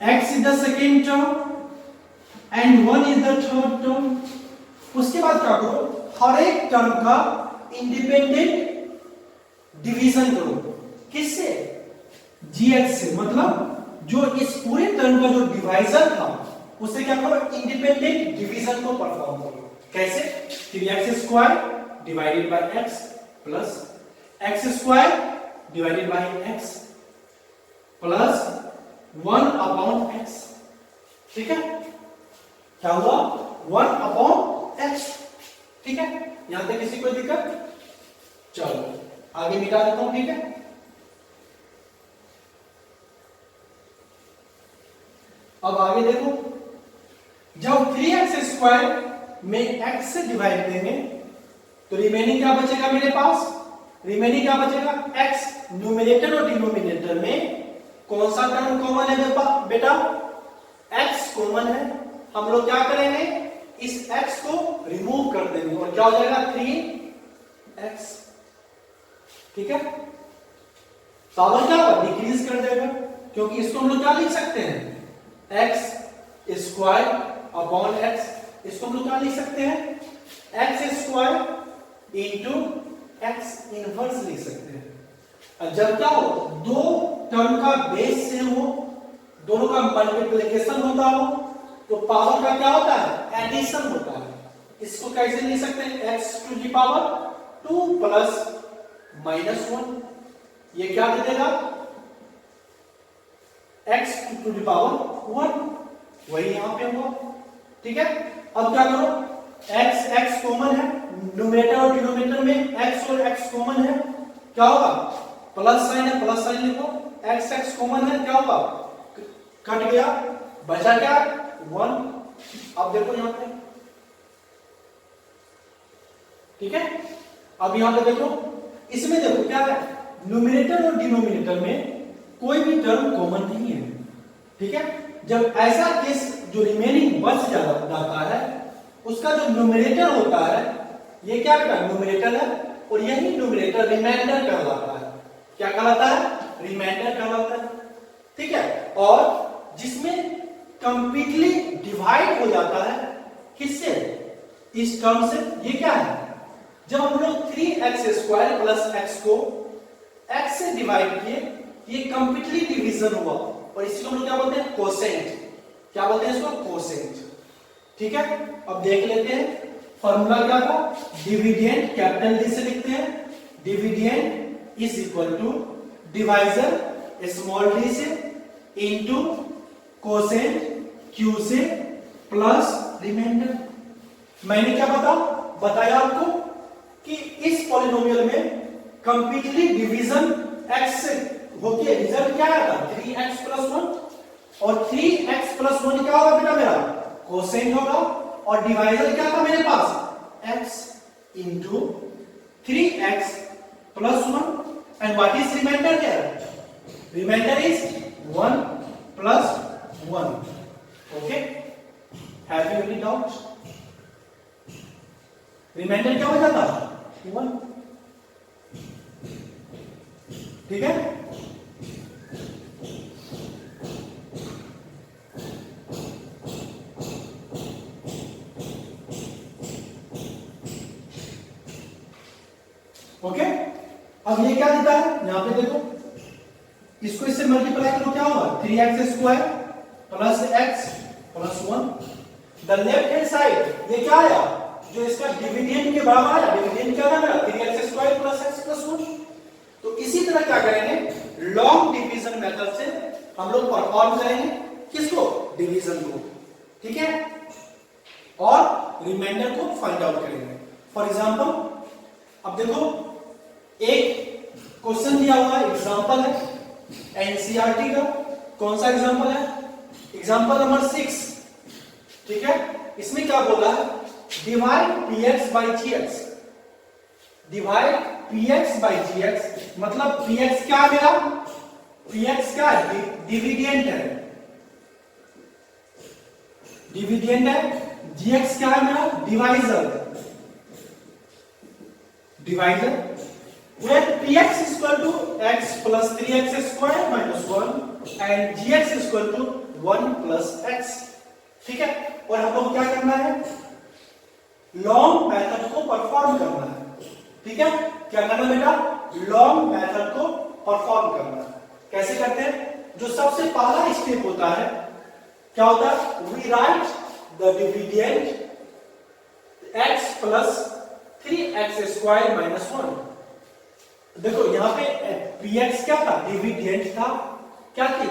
x is the second term and 1 is the third term। उसके बाद क्या करो, हर एक टर्म का इंडिपेंडेंट डिवीजन करो। किससे? gx से। मतलब जो इस पूरे टर्म का जो डिवाइजर था उससे क्या करो, इंडिपेंडेंट डिवीजन को परफॉर्म करो। कैसे? 3x square divided by x plus x square divided by x plus 1 upon x। ठीक है, क्या हुआ? 1 अपॉन x। ठीक है, यहां तक किसी को दिक्कत? चलो आगे मिटा देता हूं। ठीक है, अब आगे देखो, जब 3x स्क्वायर में x से डिवाइड देंगे तो रिमेनिंग क्या बचेगा मेरे पास? रिमेनिंग क्या बचेगा? x। न्यूमरेटर और डिनोमिनेटर में कौन सा टर्म कॉमन है बेटा? x कॉमन है। हम लोग क्या करेंगे, इस x को रिमूव कर देंगे और क्या हो जाएगा? 3x। ठीक है, पावर क्या होगा? डिक्रीज कर देगा, क्योंकि इसको हम लोग क्या लिख सकते हैं? x square upon x। इसको हम लोग क्या लिख सकते हैं? x square into x inverse लिख सकते हैं। और जब क्या हो, दो टर्म का बेस सेम हो, दोनों का मल्टीप्लिकेशन होता हो, तो पावर का क्या होता है? एडिशन होता है। इसको कैसे लिख सकते हैं? x to the power 2 plus -1। ये क्या दे देगा? x to the power 1। वही यहां पे हुआ। ठीक है, अब क्या करो, x कॉमन है, न्यूमरेटर और डिनोमिनेटर में x और x कॉमन है, क्या होगा? प्लस साइन है, प्लस साइन लिखो। x कॉमन है, क्या होगा? कट गया, बचा क्या? 1। अब देखो यहां पे, ठीक है, अब यहां पे देखो, इसमें देखो क्या है, न्यूमरेटर और डिनोमिनेटर में कोई भी टर्म कॉमन नहीं है। ठीक है, जब ऐसा केस जो रिमेनिंग बच जाता है, उसका जो न्यूमरेटर होता है, ये क्या होता है? न्यूमरेटर है, और यही न्यूमरेटर रिमाइंडर कहलाता है। क्या कहलाता है? रिमाइंडर कहलाता है। ठीक है, और जिसमें कंप्लीटली डिवाइड हो जाता है, किससे? इस टर्म से। ये क्या है? जब हम लोग 3x स्क्वायर प्लस x को x से डिवाइड किए, ये कंप्लीटली डिवीजन हुआ, और इसको हम लोग क्या बोलते हैं? कोसेंट। क्या बोलते हैं इसको? कोसेंट। ठीक है, अब देख लेते हैं फॉर्मूला क्या था। डिविडेंड कैपिटल डी से लिखते हैं, dividend is equal to divisor small D से इंटू कोसेंट क्यू से प्लस रिमाइंडर। मैंने क्या बताया आपको कि इस पॉलिनोमियल में कंप्लीटली डिवीजन x से होके रिजल्ट क्या आया था? 3x plus 1। और 3x प्लस 1 क्या होगा बेटा? मेरा कोसेंट होगा, और डिवाइजर क्या था मेरे पास? x into 3x plus 1। And what is reminder there? Reminder is 1 plus 1। Okay, have you any doubt? Reminder क्या हो जाता? 1। ठीक है, ओके। अब ये क्या देता है? यहां पे देखो, इसको इससे मल्टीप्लाई करो, क्या होगा? 3x square plus x plus 1। The left hand side ये क्या आया? जो इसका डिविडेंड के बराबर आया। डिविडेंड क्या था? 3x square plus x plus 1। तो इसी तरह क्या करेंगे? लॉन्ग डिवीजन मेथड से हम लोग परफॉर्म करेंगे। किसको? डिवीजन को। ठीक है, और रिमाइंडर को फाइंड आउट करेंगे। फॉर एग्जांपल, अब देखो, एक क्वेश्चन दिया हुआ एग्जांपल है एनसीईआरटी का। कौन सा एग्जांपल है? Example number 6। ठीक है, इसमें क्या बोला है? Divide px by gx। Divide px by gx, मतलब px क्या है मेरा? px क्या है? डिविडेंड है, डिविडेंड है। gx क्या है मेरा? Divisor, divisor. when px is equal to x plus 3x square minus 1 and gx is equal to 1 plus x. ठीक है, और हम लोग क्या करना है, लॉन्ग मेथड को परफॉर्म करना है। ठीक है, क्या करना बेटा, लॉन्ग मेथड को परफॉर्म करना है। कैसे करते हैं, जो सबसे पहला स्टेप होता है क्या होता है, we write the dividend x plus 3x square minus 1। देखो यहां पे px क्या था, डिविडेंड था। क्या थी,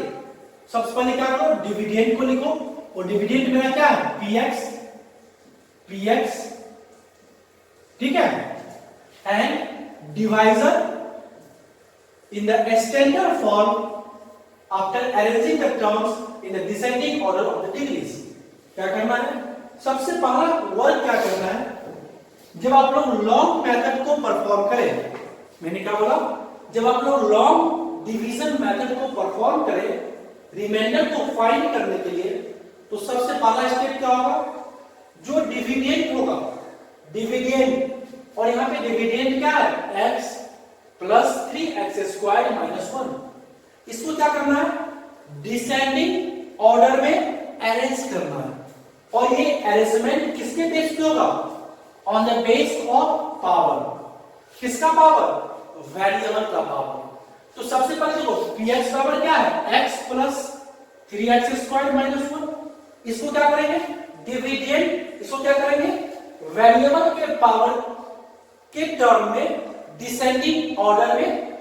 सबसे पहले क्या करो, डिविडेंड को लिखो, और डिविडेंड मेरा क्या है, px। ठीक है, and divisor in the standard form after arranging the terms in the descending order of the degrees. क्या करना है, सबसे पहला वर्क क्या करना है, जब आप लोग लॉन्ग मेथड को परफॉर्म करें, मैंने क्या बोला, जब आप लोग लॉन्ग डिवीजन मेथड को परफॉर्म करें रिमाइंडर को फाइंड करने के लिए, तो सबसे पहला स्टेप क्या होगा, जो डिविडेंड होगा, डिविडेंड, और यहां पे डिविडेंड क्या है, x plus 3x square minus 1। इसको क्या करना है, डिसेंडिंग ऑर्डर में अरेंज करना है। और ये अरेंजमेंट किसके बेस पे होगा, on the base of power. किसका पावर, वेरिएबल का पावर। तो सबसे पहले देखो px बराबर क्या है, x plus 3x square minus 1। इसको क्या करेंगे, डिविडेंड, इसको क्या करेंगे, वेरिएबल के पावर के टर्म में डिसेंडिंग ऑर्डर में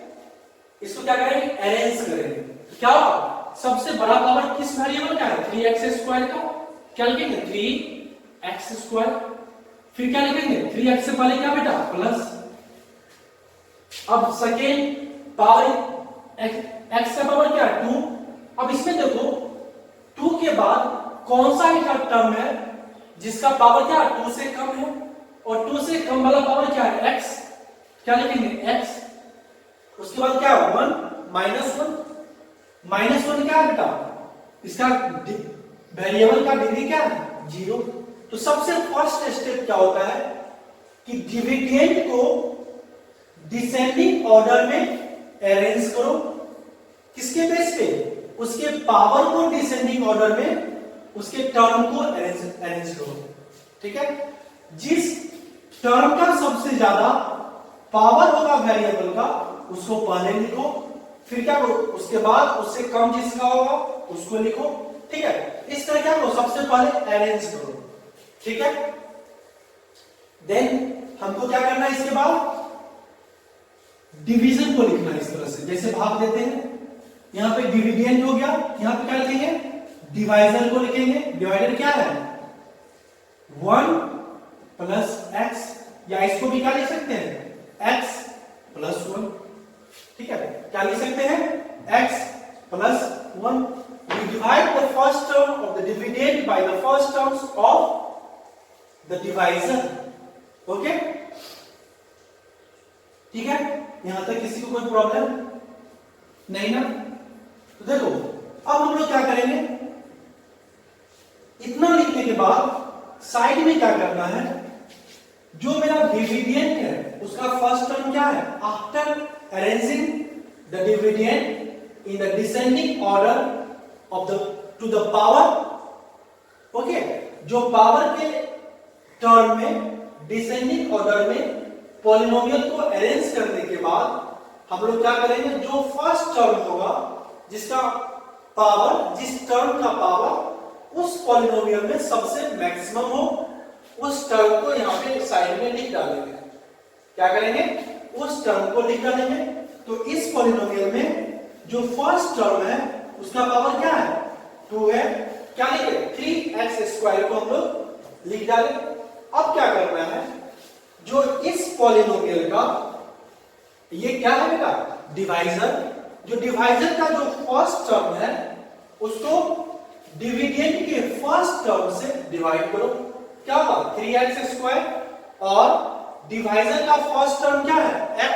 इसको क्या करेंगे, अरेंज करेंगे। तो क्या होगा, सबसे बड़ा पावर किस वेरिएबल का है, 3x स्क्वायर का। क्या लिखेंगे, 3x स्क्वायर, फिर क्या लिखेंगे, 3x से पहले क्या बेटा, प्लस। अब सेकेंड पावर x का पावर क्या है, 2। अब इसमें देखो 2 के बाद कौन सा एक टर्म है जिसका पावर क्या है, 2 से कम है, और 2 से कम वाला पावर क्या है, x। क्या लिखेंगे, x। उसके बाद क्या है, 1 माइनस 1। माइनस 1 क्या है बेटा, इसका वेरिएबल का डिग्री क्या है, 0। तो सबसे फर्स्ट स्टेप क्या होता है कि डिविडेंड को डिसेंडिंग ऑर्डर में अरेंज करो। किसके बेस पे, उसके पावर को डिसेंडिंग ऑर्डर में, उसके टर्म को अरेंज करो। ठीक है, जिस टर्म का सबसे ज्यादा पावर होगा वेरिएबल का, उसको पहले लिखो, फिर क्या करो, उसके बाद उससे कम जिसका होगा उसको लिखो। ठीक है, इस तरह क्या करो, सबसे पहले अरेंज करो। ठीक है, देन हमको क्या करना है, इसके बाद डिवीजन को लिखना है इस तरह से, जैसे भाग देते हैं। यहां पे डिविडेंड हो गया, यहां पे क्या लिखेंगे, डिवाइजर को लिखेंगे। डिवाइडर क्या है, 1 प्लस x, या इसको भी क्या लिख सकते हैं, x प्लस 1। ठीक है, क्या लिख सकते हैं, x plus 1। We divide the first term of the dividend by the first terms of the divisor. Okay? ठीक है, यहां तक किसी को कोई प्रॉब्लम नहीं ना। तो देखो अब हम लोग क्या करेंगे, इतना लिखने के बाद साइड में क्या करना है, जो मेरा डिविडेंड है उसका फर्स्ट टर्म क्या है, after arranging the dividend in the descending order of the two the power. Okay, जो पावर के टर्म में डिसेंडिंग ऑर्डर में पॉलिनोमियल को अरेंज करने के बाद हम लोग क्या करेंगे, जो फर्स्ट टर्म होगा, जिसका पावर, जिस टर्म का पावर उस पॉलिनोमियल में सबसे मैक्सिमम हो, उस टर्म को यहां पे साइड में लिख डालेंगे। क्या करेंगे, उस टर्म को लिख डालेंगे। तो इस पॉलिनोमियल में जो फर्स्ट टर्म है उसका पावर क्या है, 2 है। क्या लिखे, 3x स्क्वायर को हम लोग लिख डाले। अब क्या करना है, जो इस पॉलिनोमियल का, ये क्या है बेटा, डिवाइजर, जो डिवाइजर का जो फर्स्ट टर्म है उसको डिविडेंड के फर्स्ट टर्म से डिवाइड करो। क्या होगा, 3x स्क्वायर, और डिवाइजर का फर्स्ट टर्म क्या है, x।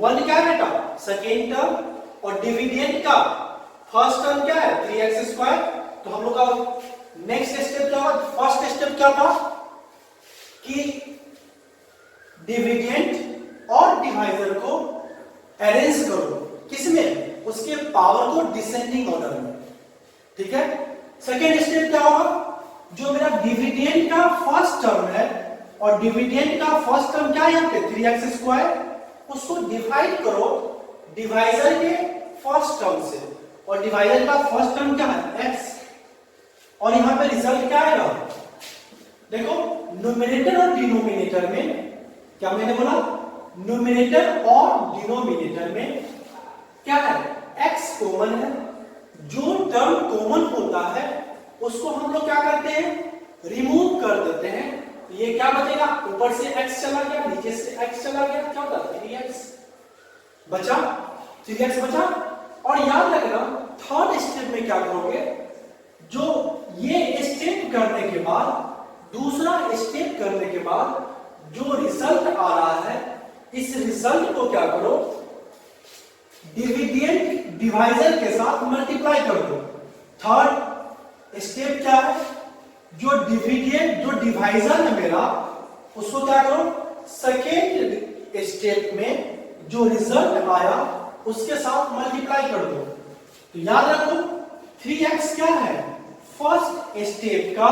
1 क्या है बेटा, सेकेंड टर्म, और डिविडेंड का फर्स्ट टर्म क्या है, 3x स्क्वायर। तो हम लोग का नेक्स्ट स्टेप क्या होगा, फर्स्ट स्टेप क्या था कि डिविडेंड और डिवाइजर को अरेंज करो, किसमें, उसके पावर को डिसेंडिंग ऑर्डर में। ठीक है, सेकेंड स्टेप क्या होगा, जो मेरा डिविडेंड का फर्स्ट टर्म है, और डिविडेंड का फर्स्ट टर्म क्या है यहाँ पे 3x², उसको डिवाइड करो डिवाइजर के फर्स्ट टर्म से, और डिवाइजर का फर्स्ट टर्म क्या है x, और यहां पे रिजल्ट क्या आएगा, देखो न्यूमरेटर और डिनोमिनेटर में, क्या मैंने बोला, न्यूमरेटर और डिनोमिनेटर में क्या है, x कॉमन है, जो टर्म कॉमन होता है उसको हम लोग क्या करते हैं, रिमूव कर देते हैं, ये क्या बचेगा, ऊपर से x चला गया, नीचे से x चला गया, क्या होता है 3x बचा, 3x बचा। और याद रखना थर्ड स्टेप में क्या करोगे, जो ये स्टेप करने के बाद, दूसरा स्टेप करने के बाद जो रिजल्ट आ रहा है, इस रिजल्ट को क्या करो, डिविडेंड डिवाइजर के साथ मल्टीप्लाई कर दो। थर्ड स्टेप क्या है, जो डिविडेंड जो डिवाइजर है मेरा, उसको क्या करो, सेकेंड स्टेप में जो रिजल्ट आया उसके साथ मल्टीप्लाई कर दो। तो याद रखो 3x क्या है, फर्स्ट स्टेप का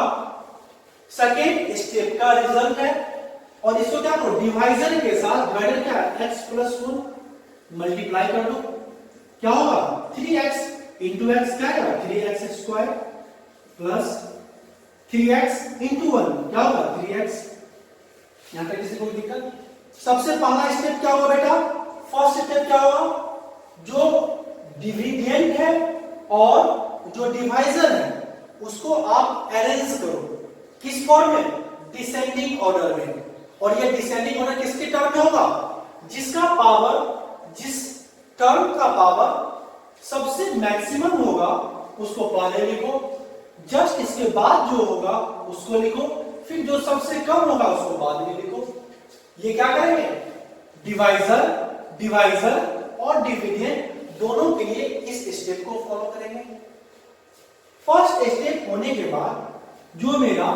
सेकेंड स्टेप का रिजल्ट है, और इसको क्या करो, डिवाइजर के साथ डिवाइडर क्या है x+1 मल्टीप्लाई कर दो, क्या होगा 3x इंटू x क्या है 3x² प्लस 3x इंटू 1 क्या होगा 3x। यहां तक किसी को दिक्कत? सबसे पहला स्टेप क्या होगा बेटा, फर्स्ट स्टेप क्या होगा, जो डिविडेंड है और जो डिवाइजर है उसको आप अरेंज करो, किस फॉर्म में, डिसेंडिंग ऑर्डर में, और ये डिसेंडिंग ऑर्डर किसके टर्म में होगा, जिसका पावर, जिस टर्म का पावर सबसे मैक्सिमम होगा उसको पहले लिखो, जस्ट इसके बाद जो होगा उसको लिखो, फिर जो सबसे कम होगा उसको बाद में लिखो। ये क्या करेंगे, डिवाइजर, डिवाइजर और डिविडेंड दोनों के लिए इस स्टेप को फॉलो करेंगे। फर्स्ट स्टेप होने के बाद जो मेरा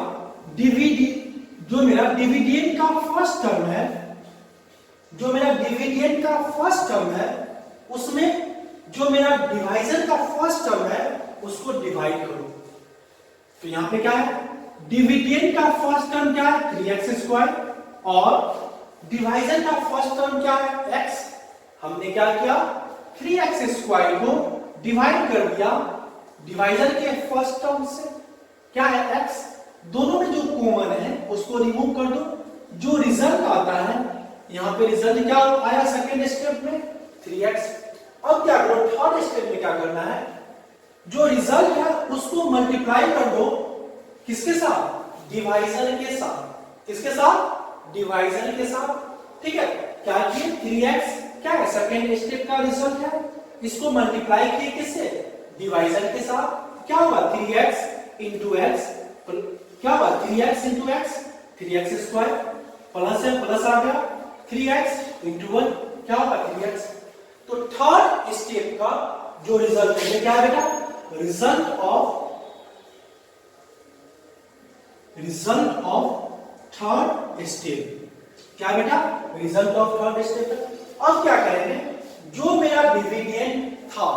डिविडेंड का फर्स्ट टर्म है, जो मेरा डिविडेंड का फर्स्ट टर्म है, उसमें जो मेरा डिवाइजर का फर्स्ट टर्म है उसको डिवाइड करो। तो यहां पे क्या है, डिविडेंड का फर्स्ट टर्म क्या है 3x² और डिवाइजर का फर्स्ट टर्म क्या है x। हमने क्या किया, 3x² को डिवाइड कर दिया डिवाइजर के फर्स्ट टर्म से, क्या है x, दोनों में जो कॉमन है उसको रिमूव कर दो, जो रिजल्ट आता है, यहां पे रिजल्ट क्या आया सेकेंड स्टेप में 3x। अब क्या करो, थर्ड स्टेप में क्या करना है, जो रिजल्ट है उसको मल्टीप्लाई कर दो, किसके साथ, डिवाइजर के साथ, किसके साथ, डिवाइजर के साथ, ठीक है। क्या किए 3x क्या है सेकेंड स्टेप का रिजल्ट है, इसको मल्टीप्लाई किए किससे, डिवाइजर के साथ, क्या होगा 3x इंटू x, क्या होगा 3x into x 3x² plus है, प्लस आ गया 3x इंटू 1 क्या होगा 3x। तो थर्ड स्टेप का जो रिजल्ट है क्या है बेटा, रिजल्ट ऑफ थर्ड स्टेप, क्या बेटा, रिजल्ट ऑफ थर्ड स्टेप। अब क्या करेंगे, जो मेरा डिविडेंड था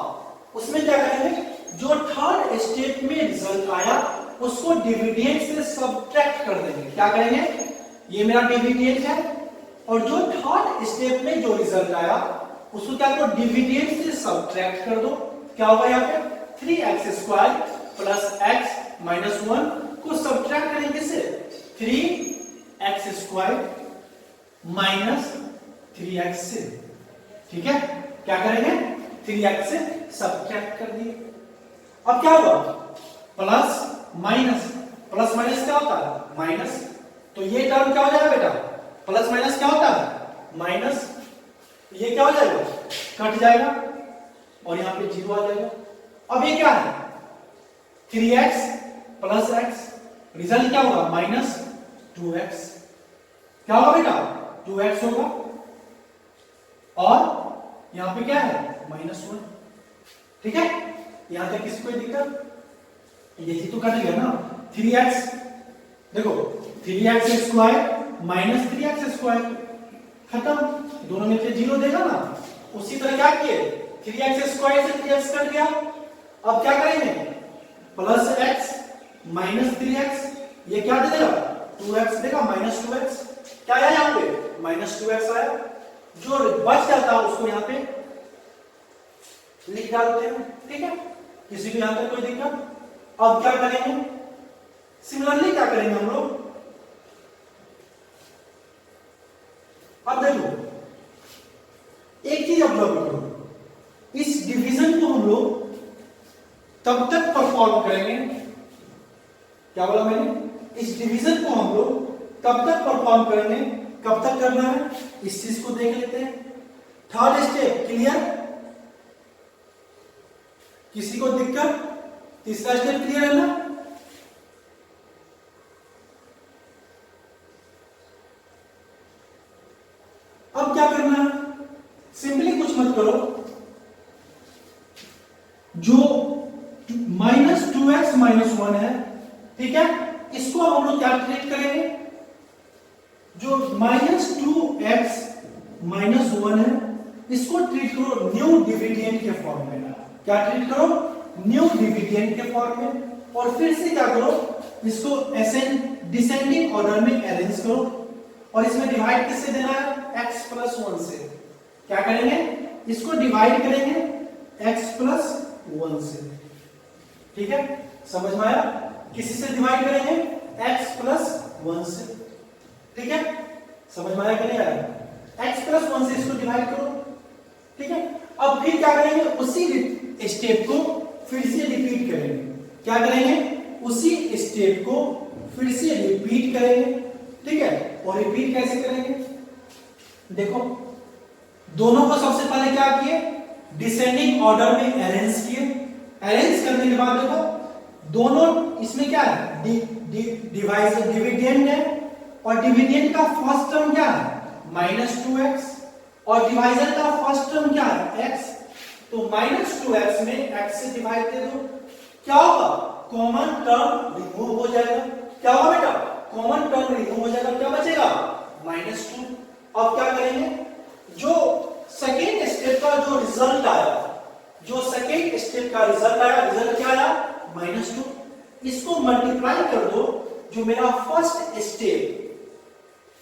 उसमें क्या करेंगे, जो थर्ड स्टेप में रिजल्ट आया उसको डिविडेंड से सब्ट्रैक्ट कर देंगे। क्या करेंगे, ये मेरा डिविडेंड है और जो थर्ड स्टेप में जो रिजल्ट आया उसको क्या करो, डिविडेंड से सब्ट्रैक्ट कर दो, क्या होगा यहाँ पे 3x² प्लस x माइनस 1 को सब्ट्रैक्ट करेंगे से 3x² माइनस 3x से, ठीक है, क्या करेंगे 3x से सब्ट्रैक्ट कर दिए। अब क्या होगा, प्लस माइनस, प्लस माइनस क्या होता है माइनस, तो ये टर्म क्या हो जाएगा बेटा, प्लस माइनस क्या होता है माइनस, ये क्या हो जाएगा कट जाएगा और यहां पे 0 आ जाएगा। अब ये क्या है 3x प्लस x, रिजल्ट क्या होगा माइनस 2x, क्या होगा बेटा 2x होगा, और यहां पे क्या है -1, ठीक है। यहां तक किसी कोई दिक्कत, ये तो कट गया ना 3x, देखो 3x² माइनस 3x² खत्म, दोनों में से 0 देगा ना। उसी तरह क्या किए 3x² से 3x कट गया। अब क्या करेंगे, प्लस एक्स माइनस 3x, ये क्या दे देगा 2x देगा, माइनस 2x क्या आया यहाँ पे माइनस 2x आया। जो बच जाता है उसको यहाँ पे लिख डालते हैं, ठीक है। किसी को यहां तक कोई दिक्कत। अब क्या करेंगे, सिमिलरली क्या करेंगे हम लोग, अब देखो एक चीज ऑब्जर्व करो, इस डिवीजन को हम लोग तब तक परफॉर्म करेंगे, क्या बोला मैंने, इस डिवीजन को हम लोग तब तक परफॉर्म करेंगे, कब तक करना है इस चीज को देख लेते हैं। थर्ड स्टेप क्लियर, किसी को दिक्कत, तीसरा स्टेप क्लियर है ना। अब क्या करना है, सिंपली कुछ मत करो, जो माइनस 2x माइनस 1 है, ठीक है, इसको हम लोग क्या ट्रीट करेंगे, जो माइनस 2x माइनस 1 है इसको ट्रीट करो न्यू डिविडेंड के फॉर्म में। क्या ट्रीट करो, न्यू डिविडेंड के फॉर्म में, और फिर से क्या करो, इसको डिसेंडिंग ऑर्डर में अरेंज करो, और इसमें डिवाइड किससे देना है, x प्लस 1 से। क्या करेंगे, इसको डिवाइड करेंगे x प्लस 1 से, ठीक है, समझ में आया। किसी से डिवाइड करेंगे x प्लस 1 से, ठीक है, समझ में आया कि नहीं आया, x प्लस 1 से इसको डिवाइड करो, ठीक है। अब फिर क्या करेंगे, उसी स्टेप को फिर से रिपीट करेंगे। क्या करेंगे, उसी स्टेप को फिर से रिपीट करेंगे, ठीक है। और रिपीट कैसे करेंगे, देखो दोनों को सबसे पहले क्या किए, डिसेंडिंग ऑर्डर में अरेंज किए। अरेंज करने के बाद देखो दोनों इसमें क्या है, डिवाइजर डिविडेंड है, और डिविडेंड का फर्स्ट टर्म क्या है माइनस 2x, और डिवाइजर का फर्स्ट टर्म क्या है x, तो माइनस 2x में x से डिवाइड दे दो, क्या होगा, कॉमन टर्म रिमूव हो जाएगा। क्या होगा बेटा, कॉमन टर्म रिमूव हो जाएगा, क्या बचेगा माइनस 2। अब क्या करेंगे, जो सेकेंड स्टेप का जो रिजल्ट आया, जो सेकेंड स्टेप का रिजल्ट आया, रिजल्ट क्या आया माइनस 2, इसको मल्टीप्लाई कर दो, जो मेरा फर्स्ट स्टेप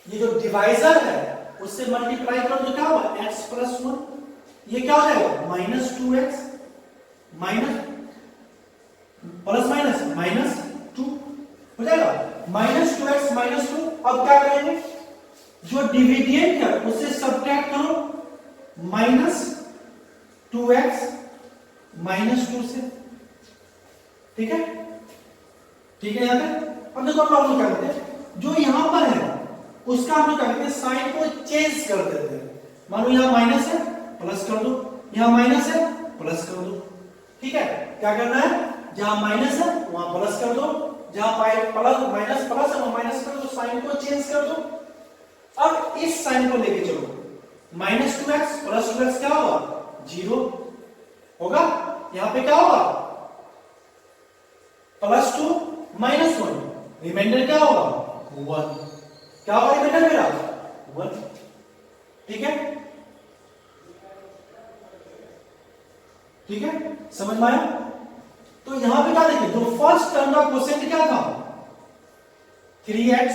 ये जो डिवाइजर है उससे मल्टीप्लाई कर दो, क्या होगा x प्लस 1, ये क्या हो जाएगा minus 2x minus plus minus minus 2 हो जाएगा, माइनस 2x माइनस 2। अब क्या करेंगे, जो डिविडेंड है उससे सब्ट्रैक्ट करो माइनस 2x माइनस 2 से, ठीक है, ठीक है। यहां तक अब देखो हम लोग क्या करते हैं, जो यहां पर है उसका हम लोग क्या करते हैं, साइन को चेंज कर देते हैं। मानो यहां माइनस है प्लस कर दो, यहां माइनस है प्लस कर दो, ठीक है। क्या करना है, जहां माइनस है वहां प्लस कर दो, जहां प्लस माइनस प्लस है वहां माइनस कर दो, साइन को चेंज कर दो। अब इस साइन को लेके चलो, माइनस 2x प्लस 2x क्या होगा 0 होगा, यहां पे क्या होगा प्लस 2 माइनस 1, रिमाइंडर क्या होगा 1, क्या होगा रिमाइंडर मेरा 1, ठीक है, ठीक है, समझ में आया। तो यहां पे क्या देखिए, जो फर्स्ट टर्म का क्वोशिएंट क्या था 3x,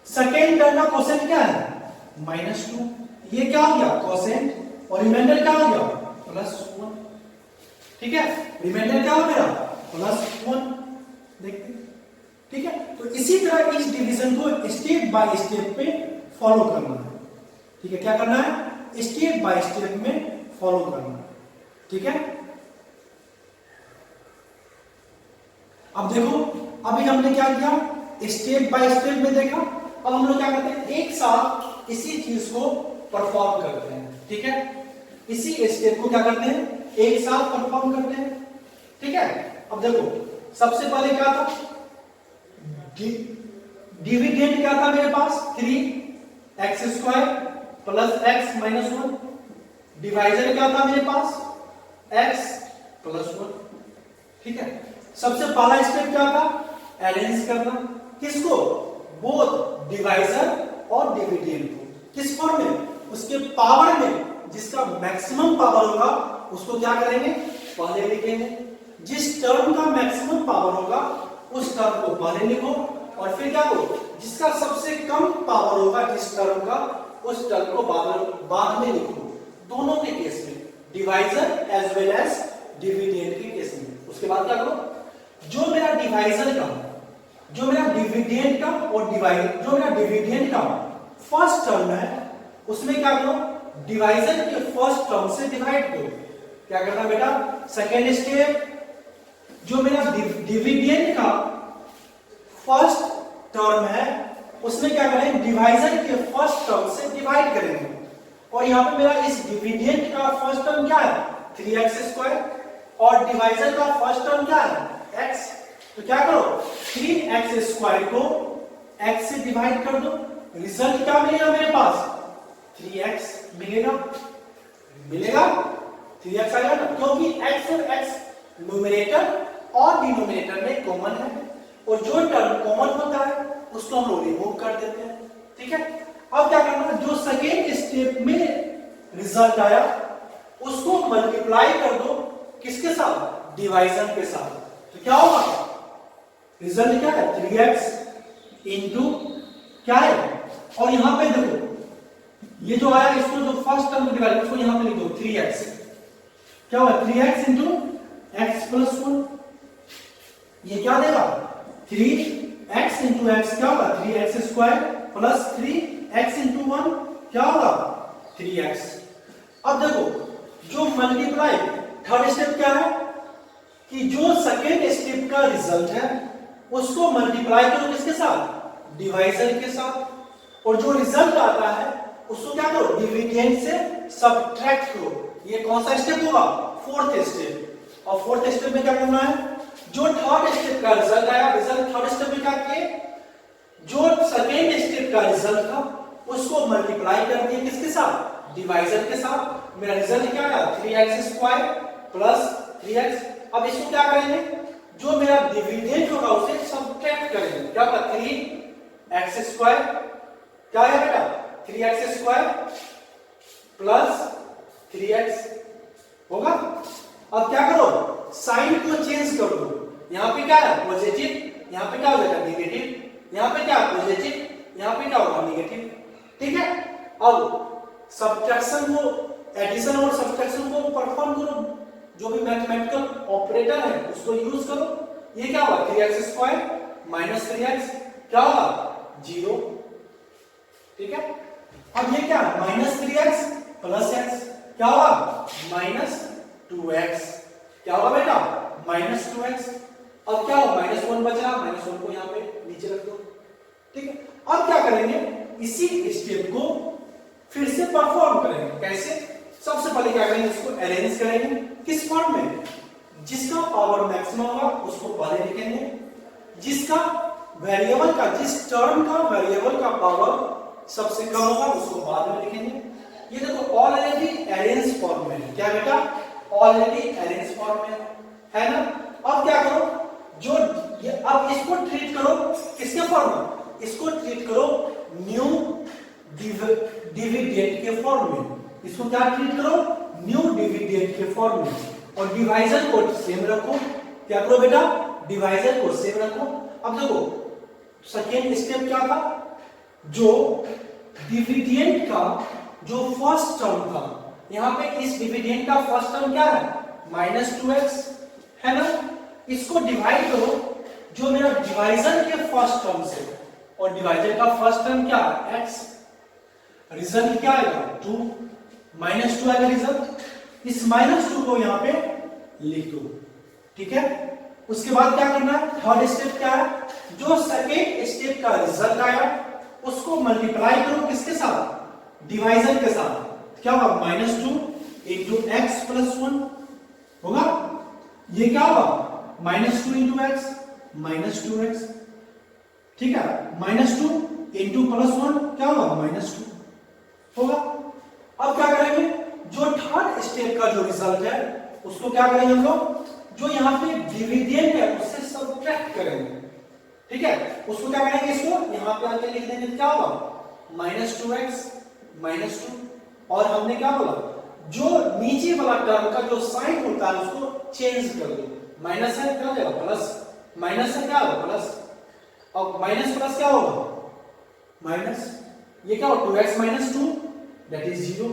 सेकेंड टर्म का क्वोशिएंट क्या है माइनस 2, ये क्या हो गया क्वोशिएंट, और रिमाइंडर क्या हो गया प्लस 1, ठीक है, रिमाइंडर क्या हो गया प्लस 1, देखते, ठीक है। तो इसी तरह इस डिवीजन को स्टेप बाय स्टेप पे फॉलो करना है, ठीक है, क्या करना है स्टेप बाय स्टेप में फॉलो करना है, ठीक है। अब देखो अभी हमने क्या किया, स्टेप बाय स्टेप में देखा, अब हम लोग क्या करते हैं, एक साथ इसी चीज को परफॉर्म करते हैं, ठीक है, इसी स्टेप को क्या करते हैं एक साथ परफॉर्म करते हैं, ठीक है। अब देखो सबसे पहले क्या था, डिविडेंड क्या था मेरे पास 3x² plus x minus 1, divisor क्या था मेरे पास x प्लस 1, ठीक है। सबसे पहला स्टेप क्या था, अरेंज करना, किसको, बोथ डिवाइजर और डिविडेंड को, किस फॉर्म में, उसके पावर में, जिसका मैक्सिमम पावर होगा उसको क्या करेंगे पहले लिखेंगे, जिस टर्म का मैक्सिमम पावर होगा उस टर्म को पहले लिखो और फिर क्या करो, जिसका सबसे कम पावर होगा जिस टर्म का उस टर्म को बाद में लिखो। दोनों के केस में, divisor as well as dividend के केस में। उसके बाद क्या करो, जो मेरा डिवाइजर का, जो मेरा डिविडेंड का और जो मेरा डिविडेंड का फर्स्ट टर्म है उसमें क्या करो, डिवाइजर के फर्स्ट टर्म से डिवाइड करो। क्या करना बेटा, सेकेंड स्टेप, जो मेरा डिविडेंड का फर्स्ट टर्म है उसमें क्या करेंगे, डिवाइजर के फर्स्ट टर्म से डिवाइड करेंगे। और यहां पे मेरा इस डिविडेंड का फर्स्ट टर्म क्या है, 3x² और डिवाइजर का फर्स्ट टर्म क्या है, x। तो क्या करो, 3x² को x से डिवाइड कर दो, रिजल्ट क्या मिलेगा मेरे पास, 3x मिलेगा। 3x आएगा ना, क्योंकि x और x न्यूमरेटर और डिनोमिनेटर में कॉमन है और जो टर्म कॉमन होता है उसको हम लोग रिमूव कर देते हैं। ठीक है, अब क्या करना है, जो सेकेंड स्टेप में रिजल्ट आया उसको मल्टीप्लाई कर दो किसके साथ, डिवाइजर के साथ। तो क्या होगा, रिजल्ट क्या है, 3x इंटू क्या है, और यहां पे देखो ये जो आया इसको जो फर्स्ट टर्म डिवाइड उसको यहां पे लिख दो 3x। क्या होगा, 3x इंटू x प्लस 1, ये क्या देगा, 3x इंटू x क्या होगा, 3x² प्लस 3x इंटू 1 क्या होगा, 3x। अब देखो जो मल्टीप्लाई, थर्ड स्टेप क्या है कि जो सेकेंड स्टेप का रिजल्ट है उसको मल्टीप्लाई करो किसके साथ, डिवाइजर के साथ, और जो रिजल्ट आता है उसको क्या करो, डिविडेंड से सबट्रैक्ट करो। ये कौन सा स्टेप होगा, फोर्थ स्टेप। और फोर्थ स्टेप में क्या करना है, जो थर्ड स्टेप का रिजल्ट आया, रिजल्ट थर्ड स्टेप में क्या किए, जो सेकेंड स्टेप का रिजल्ट था उसको मल्टीप्लाई कर दिए किसके साथ, डिवाइजर के साथ। मेरा रिजल्ट क्या आया, 3x² प्लस 3x। अब इसको क्या करेंगे, जो मेरा डिविडेंड होगा उसे सबट्रैक्ट करेंगे। क्या होगा, 3x² क्या है बेटा, 3x² प्लस 3x होगा। अब क्या करो, साइन को चेंज कर दो, यहां पे क्या है पॉजिटिव, यहां पे क्या हो जाएगा नेगेटिव, यहां पे क्या पॉजिटिव, यहां पे क्या होगा नेगेटिव। ठीक है, अब सब्ट्रैक्शन को, एडिशन और सब्ट्रैक्शन को परफॉर्म करो, जो भी मैथमेटिकल ऑपरेटर है उसको यूज करो। ये क्या होगा, 3x² माइनस 3x क्या होगा, 0। ठीक है, अब ये क्या, माइनस 3x प्लस x क्या होगा, माइनस 2x क्या होगा बेटा, माइनस 2x। अब क्या होगा, -1 बच रहा, -1 को यहाँ पे नीचे रख दो। ठीक है, अब क्या करेंगे, इसी स्टेप को फिर से परफॉर्म करेंगे। कैसे, सबसे पहले क्या करेंगे, इसको अरेंज करेंगे किस फॉर्म में, जिसका पावर मैक्सिमम होगा उसको पहले लिखेंगे, जिसका वेरिएबल का, जिस टर्म का वेरिएबल का पावर सबसे कम होगा उसको बाद में लिखेंगे। ये देखो ऑलरेडी अरेंज फॉर्म में है, क्या बेटा, ऑलरेडी अरेंज फॉर्म में है ना। अब क्या करो, जो ये अब इसको ट्रीट करो किसके फॉर्म में, इसको ट्रीट करो न्यू डिविडेंड के फॉर्म में। इसको क्या ट्रीट करो, न्यू डिविडेंड के फॉर्म में, और डिवाइजर को सेम रखो। क्या करो बेटा, डिवाइजर को सेम रखो। अब देखो सेकेंड स्टेप क्या था, जो डिविडेंड का जो फर्स्ट टर्म था, यहां पे इस डिविडेंड का फर्स्ट टर्म क्या है, -2x है ना। इसको डिवाइड करो जो मेरा डिवाइजर के फर्स्ट टर्म से, और डिवाइजर का फर्स्ट टर्म क्या है, x। रिजल्ट क्या आएगा, 2, -2 आएगा रिजल्ट। इस -2 को यहां पे लिख दो। ठीक है, उसके बाद क्या करना है, थर्ड स्टेप क्या है, जो सेकेंड स्टेप का रिजल्ट आया उसको मल्टीप्लाई करो किसके साथ, डिवाइजर के साथ। क्या होगा, -2 इंटू x प्लस 1 होगा। ये क्या होगा, -2 इंटू x -2x। ठीक है, -2 इंटू प्लस 1 क्या होगा, -2 होगा। अब क्या करेंगे, जो थर्ड स्टेप का जो रिजल्ट है उसको क्या करेंगे हम लोग, जो यहाँ पे डिविडेंड है उससे सबट्रैक्ट करेंगे। ठीक है, उसको क्या करेंगे, इसको यहाँ पे आके लिख देंगे, क्या होगा, -2x -2। और हमने क्या बोला, जो नीचे वाला टर्म का जो साइन होता है उसको चेंज कर दो, माइनस है क्या हो जाएगा प्लस, माइनस है क्या होगा प्लस, और माइनस प्लस क्या होगा माइनस, ये क्या होगा 2x minus 2 that is 0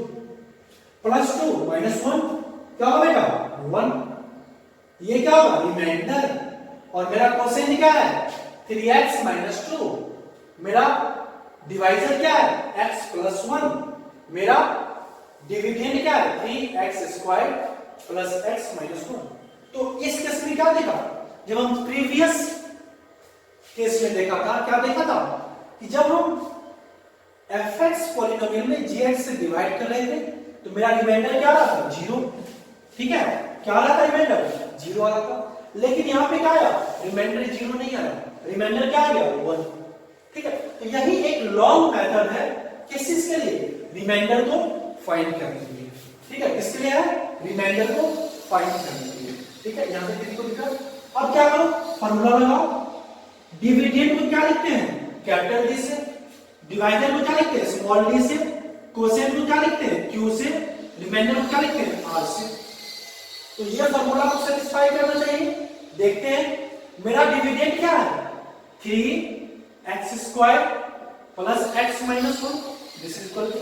plus 2 minus 1 क्या होगा बेटा 1, ये क्या होगा रिमाइंडर, और मेरा क्वोशिएंट क्या है 3x माइनस 2, मेरा डिवाइजर क्या है x प्लस 1, मेरा डिविडेंड क्या है 3x square plus x minus 1। तो इस केस में क्या देखा, जब हम प्रीवियस केस में देखा था, क्या देखा था कि जब हम fx पॉलिनोमियल में gx से डिवाइड कर रहे थे तो मेरा रिमाइंडर क्या आ रहा था 0, ठीक है, क्या आ रहा था रिमाइंडर 0 आ रहा था, लेकिन यहाँ पे क्या आया रिमाइंडर 0 नहीं आया, रिमाइंडर क्या आ गया 1, ठीक है। तो यही एक लॉन्ग मेथड है किस चीज के लिए, रिमाइंडर को फाइंड करने के लिए, ठीक है, किसके लिए है रिमाइंडर को फाइंड करने के लिए, ठीक है। यहां पे किसी को दिक्कत, अब क्या करो फार्मूला लगाओ, डिविडेंड को क्या लिखते हैं कैपिटल डी से, डिवाइजर को क्या लिखते हैं स्मॉल डी से, क्वोशिएंट को क्या लिखते हैं क्यू से, रिमाइंडर को क्या लिखते हैं आर से। तो ये फार्मूला को सेटिस्फाई करना चाहिए। देखते हैं मेरा डिविडेंड क्या है 3x square plus x minus 1 this is equal to,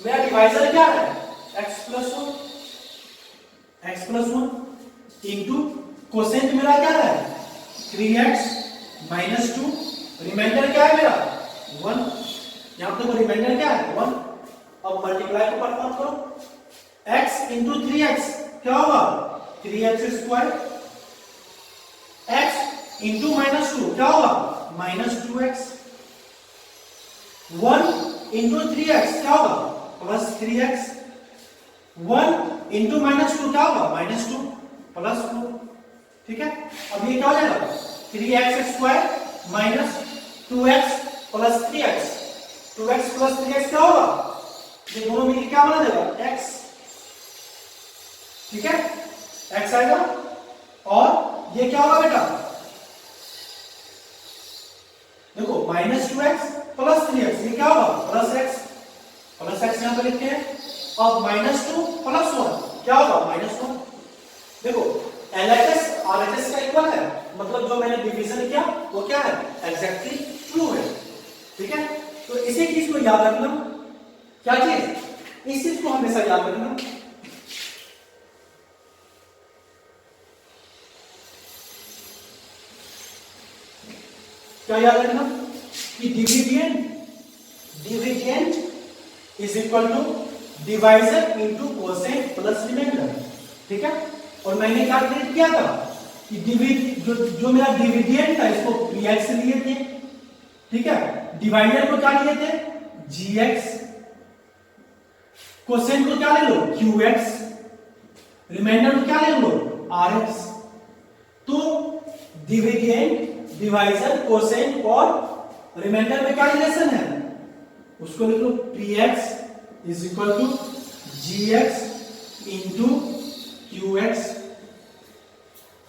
मेरा डिवाइजर क्या है x प्लस 1 इंटू क्वोशिएंट मेरा क्या है 3x माइनस 2, रिमाइंडर क्या है मेरा 1, यहां पे रिमाइंडर क्या है 1, अब मल्टीप्लाई को परफॉर्म करो, x इंटू 3x क्या होगा 3x square, x into minus 2 क्या होगा माइनस 2x, 1 इंटू 3x क्या होगा प्लस 3x, 1 इंटू माइनस 2 क्या होगा माइनस 2 प्लस 4, ठीक है। अब ये क्या हो जाएगा 3x square minus 2x plus 3x, 2x plus 3x क्या होगा, ये दोनों मिलकर क्या बना देगा x, ठीक है, x आएगा, और ये क्या होगा बेटा देखो माइनस 2x प्लस 3x, ये क्या होगा प्लस x यहां पे लिखते हैं, अब माइनस 2 प्लस 1 क्या होगा माइनस 1, देखो LHS RHS का इक्वल है, मतलब जो मैंने डिवीजन किया वो क्या है एग्जैक्टली ट्रू है, ठीक है। तो इसी चीज को याद रखना, क्या चीज, इस चीज को हमेशा याद रखना, क्या याद रखना कि dividend is equal to divisor into quotient plus reminder, ठीक है। और मैंने क्या क्रिएट किया था कि जो मेरा डिविडेंड था इसको px लिए थे, ठीक है, डिवाइडर को क्या लिए थे gx, क्वोशिएंट को क्या ले लो qx, रिमाइंडर को क्या ले लो rx। तो डिविडेंड डिवाइजर क्वोशिएंट और रिमाइंडर में क्या रिलेशन है उसको लिख लो px is equal to gx into qx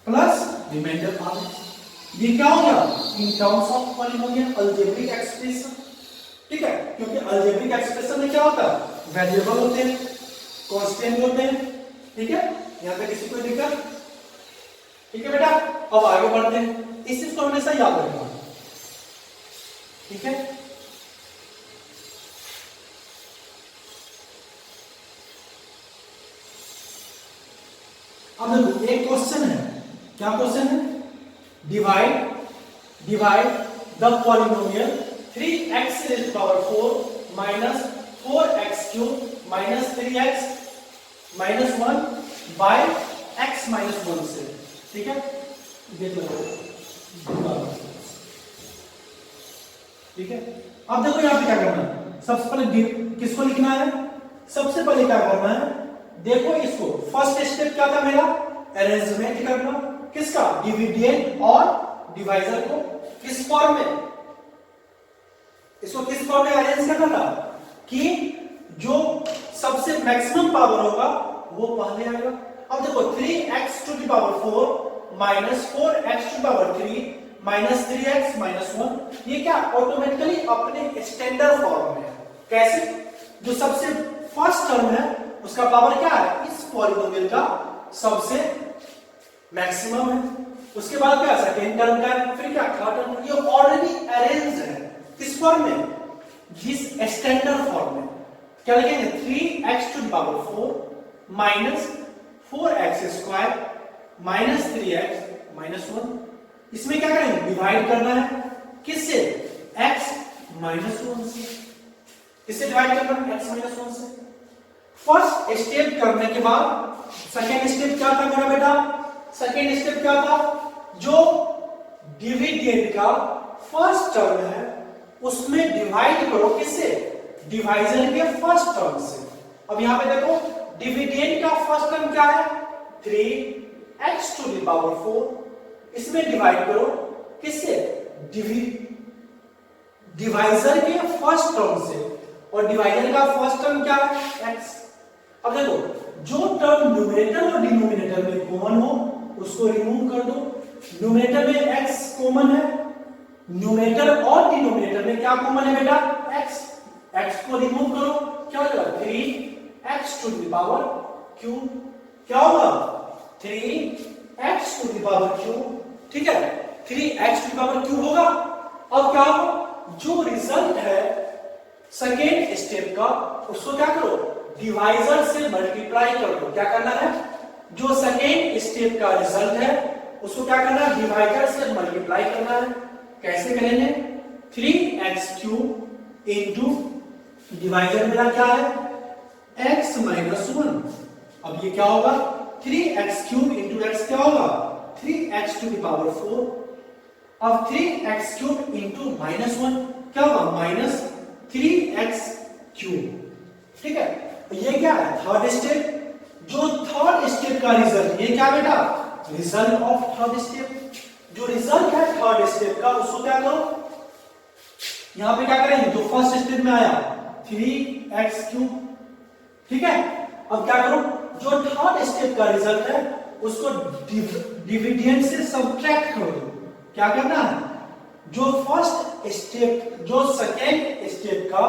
plus reminder rx। ये क्या हो गया in terms of polynomial algebraic expression, ठीक है, क्योंकि अलजेब्रिक एक्सप्रेशन में क्या होता है वेरिएबल होते हैं, कांस्टेंट होते हैं, ठीक है। यहां पे किसी को दिक्कत, ठीक है बेटा। अब आगे बढ़ते हैं, इस चीज को हमेशा याद रखना, ठीक है। अब देखो एक क्वेश्चन है, क्या क्वेश्चन है, divide the polynomial 3x raised to power 4 minus 4x cube minus 3x minus 1 by x minus 1 से, ठीक है, देख लो, ठीक है। अब देखो यहां पे क्या करना है, सबसे पहले किसको लिखना है, सबसे पहले क्या करना है, देखो इसको फर्स्ट स्टेप क्या था मेरा अरेंजमेंट करना, किसका डिविडेंड और डिवाइजर को किस फॉर्म में, इसको किस फॉर्म में अरेंज करना था कि जो सबसे मैक्सिमम पावर होगा वो पहले आएगा। अब देखो 3x to the power 4 minus 4x to the power 3 minus 3x minus 1, ये क्या ऑटोमेटिकली अपने स्टैंडर्ड फॉर्म में है। कैसे, जो सबसे फर्स्ट टर्म है उसका पावर क्या है, इस पॉलिनोमियल का सबसे मैक्सिमम है। उसके बाद क्या सेकेंड टर्म का है, फिर क्या थर्ड टर्म, ये ऑलरेडी अरेंज है किस फॉर्म में, जिस स्टैंडर्ड फॉर्म में। क्या लिखेंगे 3x to the power 4 minus 4x square minus 3x minus 1। इसमें क्या करेंगे डिवाइड करना है किससे, x माइनस 1 से। किससे डिवाइड करना है, x माइनस 1 से। फर्स्ट स्टेप करने के बाद सेकेंड स्टेप क्या था मेरा बेटा, सेकेंड स्टेप क्या था, जो डिविडेंड का फर्स्ट टर्म है उसमें डिवाइड करो किससे, डिवाइजर के फर्स्ट टर्म से। अब यहां पे देखो डिविडेंड का फर्स्ट टर्म क्या है 3x टू द पावर 4, इसमें डिवाइड करो किससे, डिवाइजर के फर्स्ट टर्म से, और डिवाइजर का फर्स्ट टर्म क्या है x। अब देखो जो टर्म न्यूमरेटर और डिनोमिनेटर में कॉमन हो उसको रिमूव कर दो। न्यूमरेटर में x कॉमन है, न्यूमरेटर और डिनोमिनेटर में क्या कॉमन है बेटा x, x को रिमूव करो क्या हो जाएगा 3x to the power cube, क्या होगा 3x to the power cube, ठीक है 3x to the power cube होगा। अब क्या होगा, जो रिजल्ट है सेकेंड स्टेप का उसको क्या करो डिवाइजर से मल्टीप्लाई कर दो। क्या करना है, जो सेकेंड स्टेप का रिजल्ट है उसको क्या करना है डिवाइजर से मल्टीप्लाई करना है। कैसे करेंगे 3x क्यूब इंटू डिवाइजर मेरा क्या है x माइनस 1। अब ये क्या होगा 3x क्यूब इंटू x क्या होगा 3x टू द पावर 4। अब 3x क्यूब इंटू माइनस 1 क्या होगा माइनस 3x क्यूब, ठीक है। ये क्या है थर्ड स्टेप, जो थर्ड स्टेप का रिजल्ट, ये क्या बेटा रिजल्ट ऑफ थर्ड स्टेप, जो रिजल्ट है थर्ड स्टेप का उसको क्या करो, यहां पे क्या करेंगे जो फर्स्ट स्टेप में आया 3x क्यूब, ठीक है। अब क्या करो जो थर्ड स्टेप का रिजल्ट है उसको डिविडेंड से सब्ट्रैक्ट कर दो। क्या करना है, जो फर्स्ट स्टेप, जो सेकेंड स्टेप का,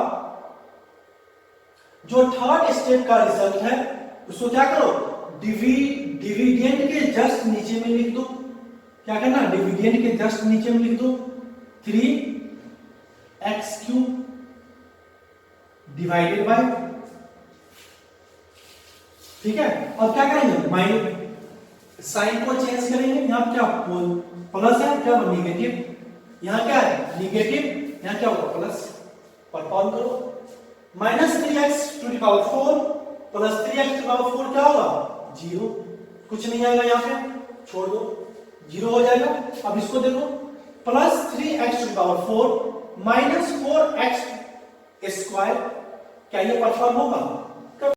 जो थर्ड स्टेप का रिजल्ट है उसको क्या करो डिविडेंड के जस्ट नीचे में लिख दो। क्या करना डिविडेंड के जस्ट नीचे में लिख दो 3x क्यूब डिवाइडेड बाय, ठीक है। अब क्या करेंगे माइनस साइन को चेंज करेंगे, यहां क्या प्लस है क्या निगेटिव, यहां क्या है निगेटिव, यहां क्या होगा प्लस, परफॉर्म करो minus 3x to the power 4 plus 3x to the power 4 क्या होगा 0, कुछ नहीं आएगा यहां पे छोड़ दो 0 हो जाएगा। अब इसको देखो plus 3x to the power 4 minus 4x square, क्या ये परफॉर्म होगा